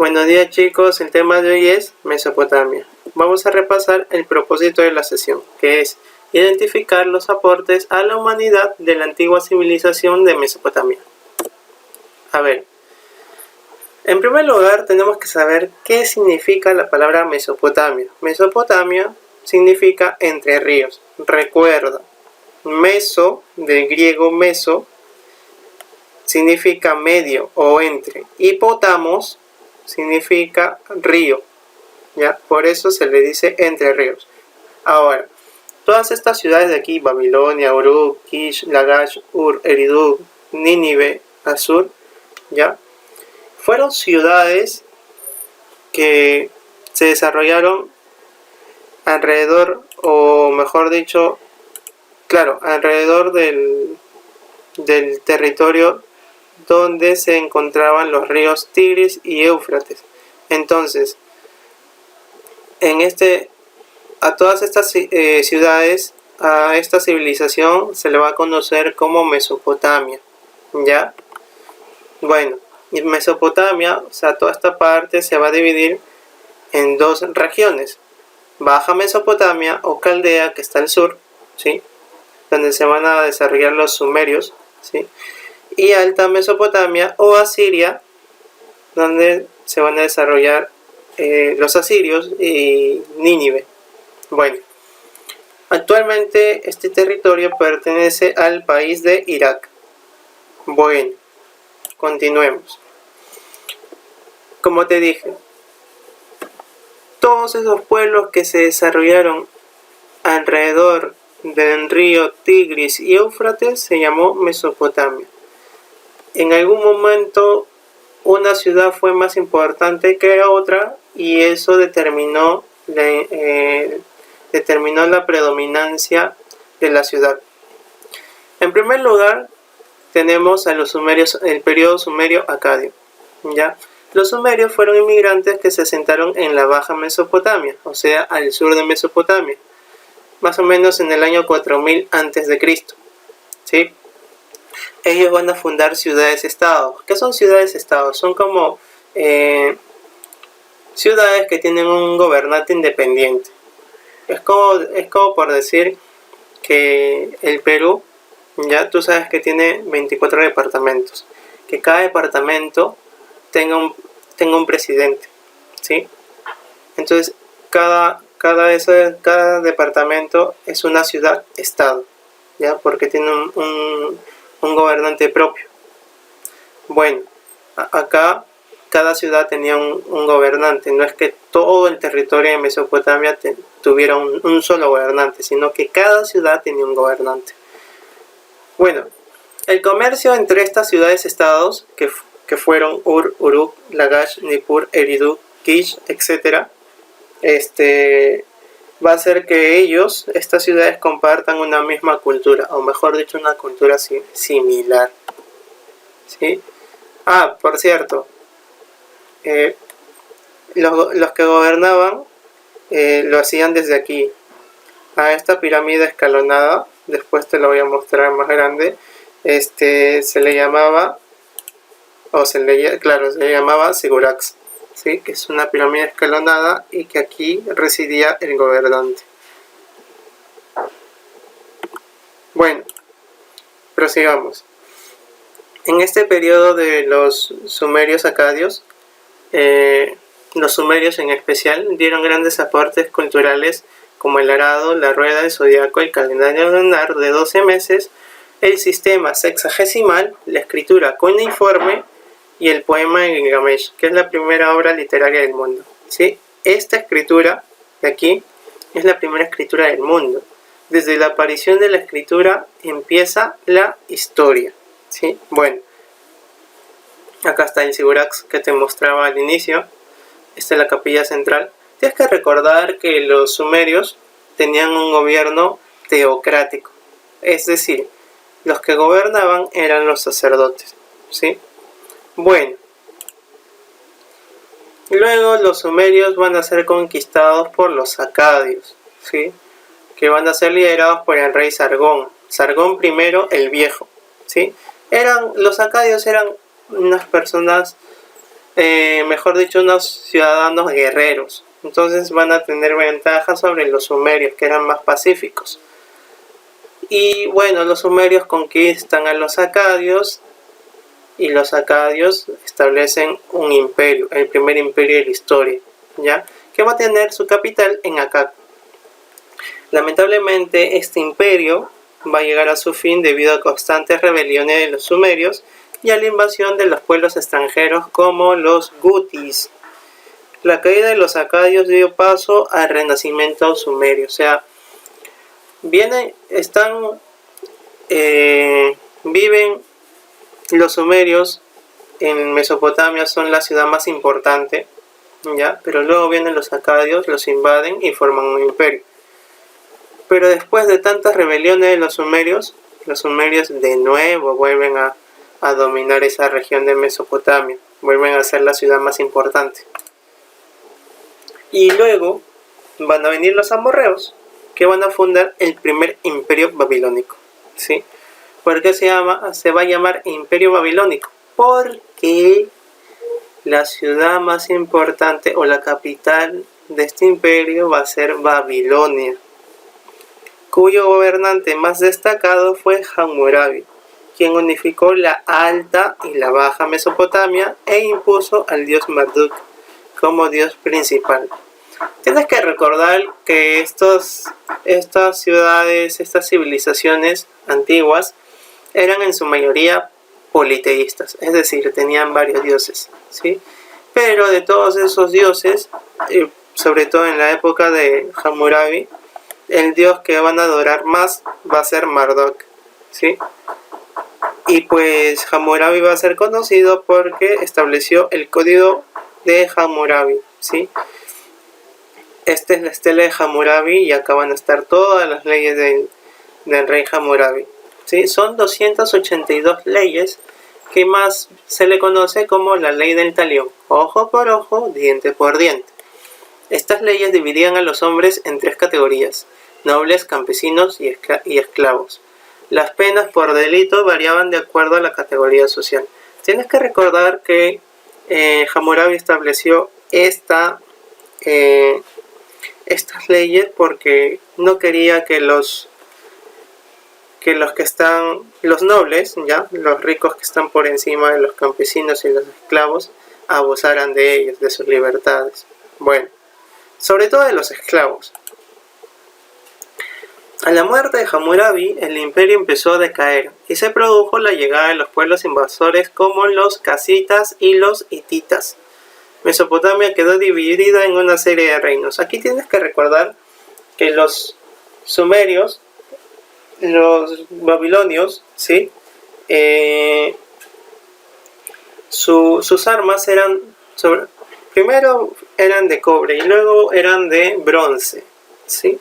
Buenos días chicos, el tema de hoy es Mesopotamia. Vamos a repasar el propósito de la sesión, que es identificar los aportes a la humanidad de la antigua civilización de Mesopotamia. A ver, en primer lugar tenemos que saber qué significa la palabra Mesopotamia. Mesopotamia significa entre ríos. Recuerda, meso, del griego meso, significa medio o entre, y potamos significa río, ¿ya? Por eso se le dice entre ríos. Ahora, todas estas ciudades de aquí, Babilonia, Uruk, Kish, Lagash, Ur, Eridu, Nínive, Asur, ¿ya? Fueron ciudades que se desarrollaron alrededor, o mejor dicho, claro, alrededor del territorio donde se encontraban los ríos Tigris y Éufrates. Entonces, a todas estas ciudades, a esta civilización se le va a conocer como Mesopotamia, ¿ya? Bueno, y Mesopotamia, o sea, toda esta parte se va a dividir en dos regiones: Baja Mesopotamia o Caldea, que está al sur, ¿sí?, donde se van a desarrollar los sumerios, ¿sí?, y Alta Mesopotamia o Asiria, donde se van a desarrollar los asirios y Nínive. Bueno, actualmente este territorio pertenece al país de Irak. Bueno, continuemos. Como te dije, todos esos pueblos que se desarrollaron alrededor del río Tigris y Éufrates se llamó Mesopotamia. En algún momento una ciudad fue más importante que otra y eso determinó la predominancia de la ciudad. En primer lugar tenemos a los sumerios, el periodo sumerio acadio, ¿ya? Los sumerios fueron inmigrantes que se asentaron en la Baja Mesopotamia, o sea, al sur de Mesopotamia, más o menos en el año 4000 a.C., ¿sí? Ellos van a fundar ciudades-estados. ¿Qué son ciudades-estados? Son como ciudades que tienen un gobernante independiente. Es como por decir que el Perú, ya tú sabes que tiene 24 departamentos. Que cada departamento tenga un presidente, ¿sí? Entonces, cada departamento es una ciudad-estado, ¿ya? Porque tiene un gobernante propio. Bueno, acá cada ciudad tenía un gobernante. No es que todo el territorio de Mesopotamia tuviera un solo gobernante, sino que cada ciudad tenía un gobernante. Bueno, el comercio entre estas ciudades-estados, que fueron Ur, Uruk, Lagash, Nippur, Eridu, Kish, etc., va a hacer que estas ciudades compartan una misma cultura, o mejor dicho, una cultura similar, ¿sí? Ah, por cierto, los que gobernaban lo hacían desde aquí, a esta pirámide escalonada. Después te lo voy a mostrar más grande. Se le llamaba, se le llamaba Sigurax, ¿sí? Que es una pirámide escalonada y que aquí residía el gobernante. Bueno, prosigamos. En este periodo de los sumerios acadios, los sumerios en especial dieron grandes aportes culturales como el arado, la rueda, el zodiaco, el calendario lunar de 12 meses, el sistema sexagesimal, la escritura cuneiforme y el poema en Gilgamesh, que es la primera obra literaria del mundo, ¿sí? Esta escritura de aquí es la primera escritura del mundo. Desde la aparición de la escritura empieza la historia, ¿sí? Bueno, acá está el Sigurax que te mostraba al inicio. Esta es la capilla central. Tienes que recordar que los sumerios tenían un gobierno teocrático, es decir, los que gobernaban eran los sacerdotes, ¿sí? Bueno, luego los sumerios van a ser conquistados por los acadios, ¿sí?, que van a ser liderados por el rey Sargón I el Viejo, ¿sí? Los acadios eran unas personas mejor dicho, unos ciudadanos guerreros. Entonces van a tener ventaja sobre los sumerios, que eran más pacíficos. Y bueno, los sumerios conquistan a los acadios y los acadios establecen un imperio, el primer imperio de la historia, ¿ya? Que va a tener su capital en Akkad. Lamentablemente este imperio va a llegar a su fin debido a constantes rebeliones de los sumerios y a la invasión de los pueblos extranjeros como los gutis. La caída de los acadios dio paso al renacimiento sumerio, o sea, viven los sumerios en Mesopotamia, son la ciudad más importante, ¿ya? Pero luego vienen los acadios, los invaden y forman un imperio. Pero después de tantas rebeliones de los sumerios de nuevo vuelven a dominar esa región de Mesopotamia, vuelven a ser la ciudad más importante. Y luego van a venir los amorreos, que van a fundar el primer imperio babilónico, ¿sí? ¿Por qué se va a llamar imperio babilónico? Porque la ciudad más importante o la capital de este imperio va a ser Babilonia, cuyo gobernante más destacado fue Hammurabi, quien unificó la alta y la baja Mesopotamia e impuso al dios Marduk como dios principal. Tienes que recordar que estas ciudades, estas civilizaciones antiguas, eran en su mayoría politeístas, es decir, tenían varios dioses, ¿sí? Pero de todos esos dioses, sobre todo en la época de Hammurabi, el dios que van a adorar más va a ser Marduk, ¿sí? Y pues Hammurabi va a ser conocido porque estableció el código de Hammurabi, ¿sí? Esta es la estela de Hammurabi y acá van a estar todas las leyes del rey Hammurabi, ¿sí? Son 282 leyes que más se le conoce como la ley del talión, ojo por ojo, diente por diente. Estas leyes dividían a los hombres en 3 categorías: nobles, campesinos y esclavos. Las penas por delito variaban de acuerdo a la categoría social. Tienes que recordar que Hammurabi estableció estas leyes porque no quería que los nobles, ¿ya? Los ricos que están por encima de los campesinos y los esclavos, abusaran de ellos, de sus libertades. Bueno, sobre todo de los esclavos. A la muerte de Hammurabi, el imperio empezó a decaer y se produjo la llegada de los pueblos invasores como los casitas y los hititas. Mesopotamia quedó dividida en una serie de reinos. Aquí tienes que recordar que los sumerios, los babilonios, ¿sí? Sus armas eran, primero eran de cobre y luego eran de bronce, ¿sí?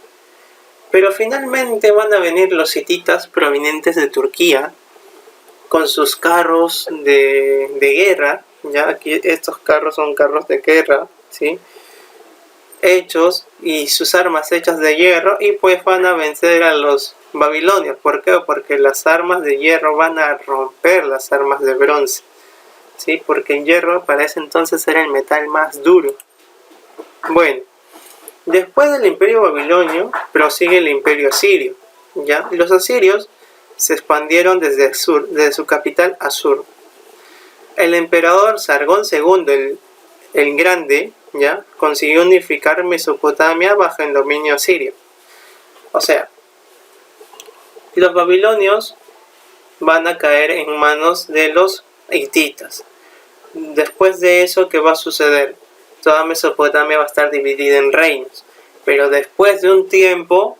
Pero finalmente van a venir los hititas provenientes de Turquía con sus carros de guerra, ya aquí estos carros son carros de guerra, ¿sí? Hechos y sus armas hechas de hierro, y pues van a vencer a los babilonios. ¿Por qué? Porque las armas de hierro van a romper las armas de bronce, ¿sí? Porque el hierro para ese entonces era el metal más duro. Bueno, después del imperio babilonio prosigue el imperio asirio, ¿ya? Los asirios se expandieron desde su capital Assur. El emperador Sargón II el Grande, ¿ya? Consiguió unificar Mesopotamia bajo el dominio asirio. O sea, los babilonios van a caer en manos de los hititas. Después de eso, ¿qué va a suceder? Toda Mesopotamia va a estar dividida en reinos. Pero después de un tiempo,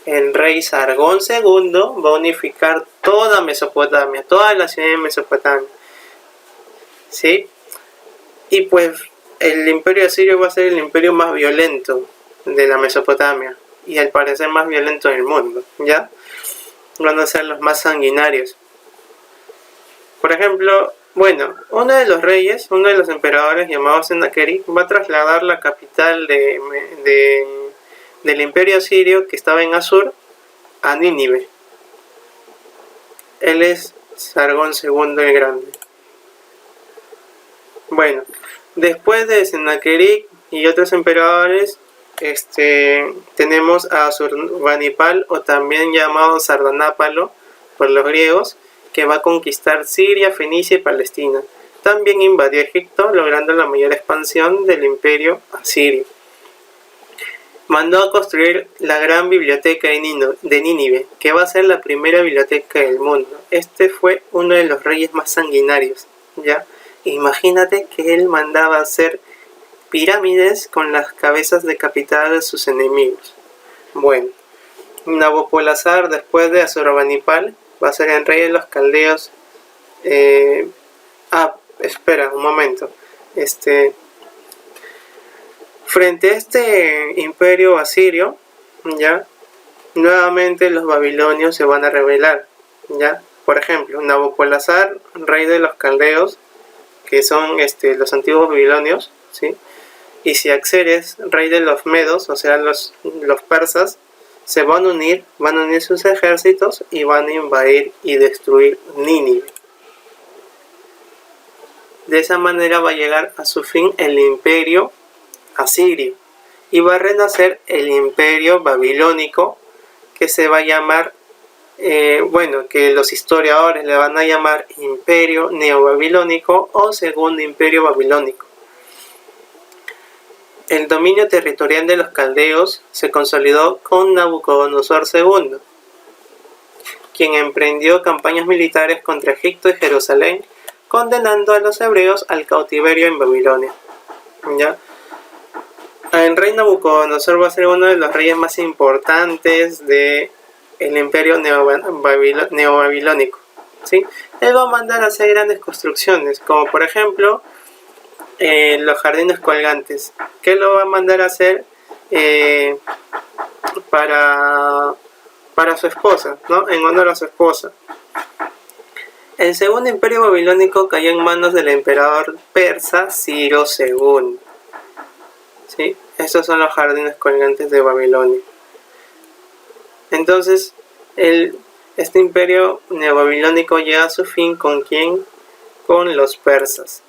el rey Sargón II va a unificar toda Mesopotamia, toda la ciudad de Mesopotamia, ¿sí? Y pues el imperio asirio va a ser el imperio más violento de la Mesopotamia y al parecer más violento del mundo, ¿ya? Van a ser los más sanguinarios. Por ejemplo, bueno, uno de los reyes, uno de los emperadores llamado Sennacherib, va a trasladar la capital del imperio asirio que estaba en Assur a Nínive. Él es Sargón II el Grande. Bueno, Después de Sennacherib y otros emperadores, tenemos a Asurbanipal, o también llamado Sardanápalo por los griegos, que va a conquistar Siria, Fenicia y Palestina. También invadió Egipto, logrando la mayor expansión del imperio asirio. Mandó a construir la gran biblioteca de Nínive, que va a ser la primera biblioteca del mundo. Este fue uno de los reyes más sanguinarios, ¿ya? Imagínate que él mandaba hacer pirámides con las cabezas decapitadas de sus enemigos. Bueno, Nabopolassar, después de Asurbanipal, va a ser el rey de los caldeos. Espera un momento. Frente a este imperio asirio, ¿ya? Nuevamente los babilonios se van a rebelar, ¿ya? Por ejemplo, Nabopolassar, rey de los caldeos, que son los antiguos babilonios, ¿sí? Y Ciaxares, rey de los medos, o sea, los persas, se van a unir sus ejércitos y van a invadir y destruir Nínive. De esa manera va a llegar a su fin el imperio asirio y va a renacer el imperio babilónico, que se va a llamar, que los historiadores le van a llamar imperio neobabilónico o segundo imperio babilónico. El dominio territorial de los caldeos se consolidó con Nabucodonosor II, quien emprendió campañas militares contra Egipto y Jerusalén, condenando a los hebreos al cautiverio en Babilonia, ¿ya? El rey Nabucodonosor va a ser uno de los reyes más importantes del imperio neobabilónico, ¿sí? Él va a mandar a hacer grandes construcciones, como por ejemplo los jardines colgantes, que lo va a mandar a hacer para su esposa, ¿no? En honor a su esposa. El segundo imperio babilónico cayó en manos del emperador persa Ciro II. ¿Sí? Estos son los jardines colgantes de Babilonia. Entonces, este imperio neobabilónico llega a su fin, ¿con quién? Con los persas.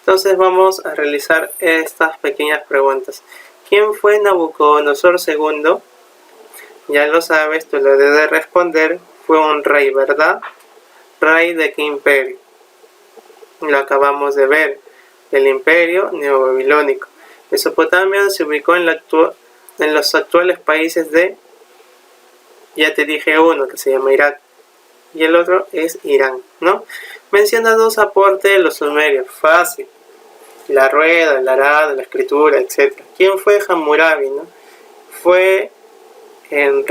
Entonces vamos a realizar estas pequeñas preguntas. ¿Quién fue Nabucodonosor II? Ya lo sabes, tú lo debes responder. Fue un rey, ¿verdad? ¿Rey de qué imperio? Lo acabamos de ver, el imperio neobabilónico. Mesopotamia se ubicó en los actuales países de, ya te dije uno, que se llama Irak, y el otro es Irán, ¿no? Menciona dos aportes de los sumerios, fácil: la rueda, el arado, la escritura, etc. ¿Quién fue Hammurabi, no? Fue el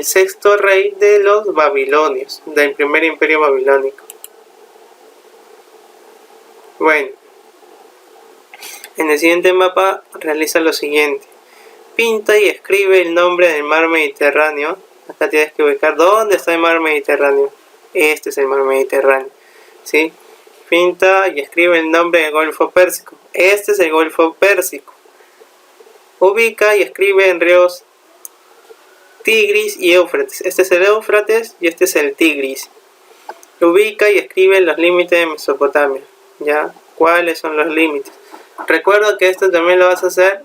sexto rey de los babilonios, del primer imperio babilónico. Bueno, en el siguiente mapa realiza lo siguiente: pinta y escribe el nombre del mar Mediterráneo. Acá tienes que ubicar dónde está el mar Mediterráneo. Este es el mar Mediterráneo, ¿sí? Pinta y escribe el nombre del Golfo Pérsico. Este es el Golfo Pérsico. Ubica y escribe en ríos Tigris y Éufrates. Este es el Éufrates y este es el Tigris. Ubica y escribe los límites de Mesopotamia, ¿ya? ¿Cuáles son los límites? Recuerda que esto también lo vas a hacer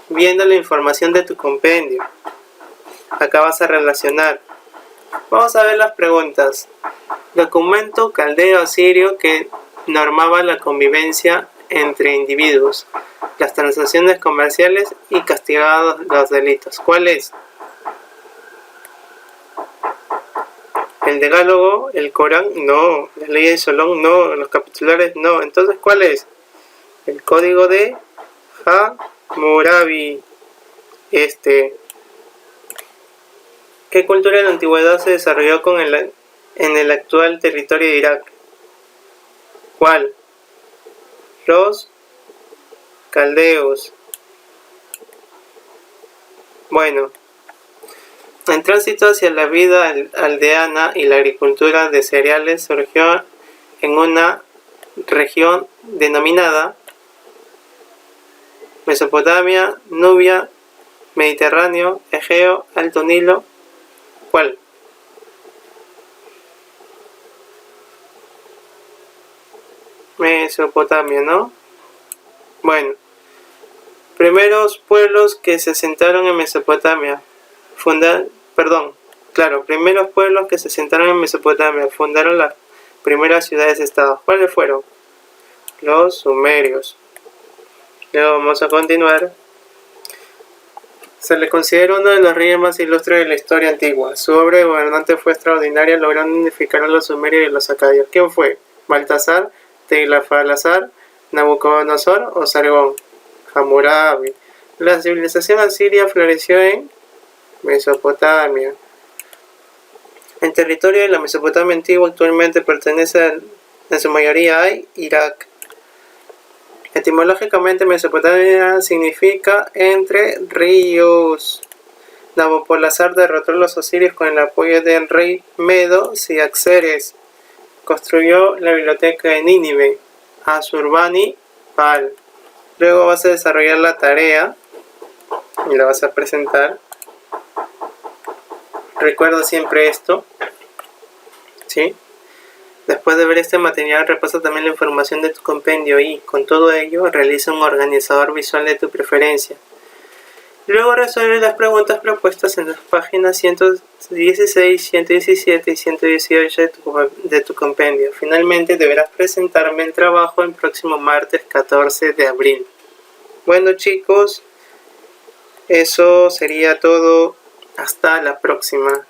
viendo la información de tu compendio. Acá vas a relacionar. Vamos a ver las preguntas. Documento caldeo asirio que normaba la convivencia entre individuos, las transacciones comerciales y castigaba los delitos. ¿Cuál es? El Decálogo, el Corán, no. Las leyes de Solón, no. Los capitulares, no. Entonces, ¿cuál es? El Código de Hammurabi. ¿Qué cultura de la antigüedad se desarrolló en el actual territorio de Irak? ¿Cuál? Los caldeos. Bueno, el tránsito hacia la vida aldeana y la agricultura de cereales surgió en una región denominada Mesopotamia, Nubia, Mediterráneo, Egeo, Alto Nilo. ¿Cuál? Mesopotamia, ¿no? Bueno, primeros pueblos que se asentaron en Mesopotamia. Primeros pueblos que se asentaron en Mesopotamia. Fundaron las primeras ciudades-estados. ¿Cuáles fueron? Los sumerios. Luego vamos a continuar. Se le considera uno de los reyes más ilustres de la historia antigua. Su obra de gobernante fue extraordinaria, logrando unificar a los sumerios y los acadios. ¿Quién fue? ¿Baltasar, Tiglath-Pileser, Nabucodonosor o Sargón? Hammurabi. La civilización asiria floreció en Mesopotamia. El territorio de la Mesopotamia antigua actualmente pertenece en su mayoría a Irak. Etimológicamente, Mesopotamia significa entre ríos. Nabopolassar derrotó a los asirios con el apoyo del rey medo Ciaxares. Construyó la biblioteca de Nínive, Ashurbanipal. Luego vas a desarrollar la tarea y la vas a presentar. Recuerda siempre esto, ¿sí? Después de ver este material, repasa también la información de tu compendio y, con todo ello, realiza un organizador visual de tu preferencia. Luego resuelve las preguntas propuestas en las páginas 116, 117 y 118 de tu compendio. Finalmente, deberás presentarme el trabajo el próximo martes 14 de abril. Bueno, chicos, eso sería todo. Hasta la próxima.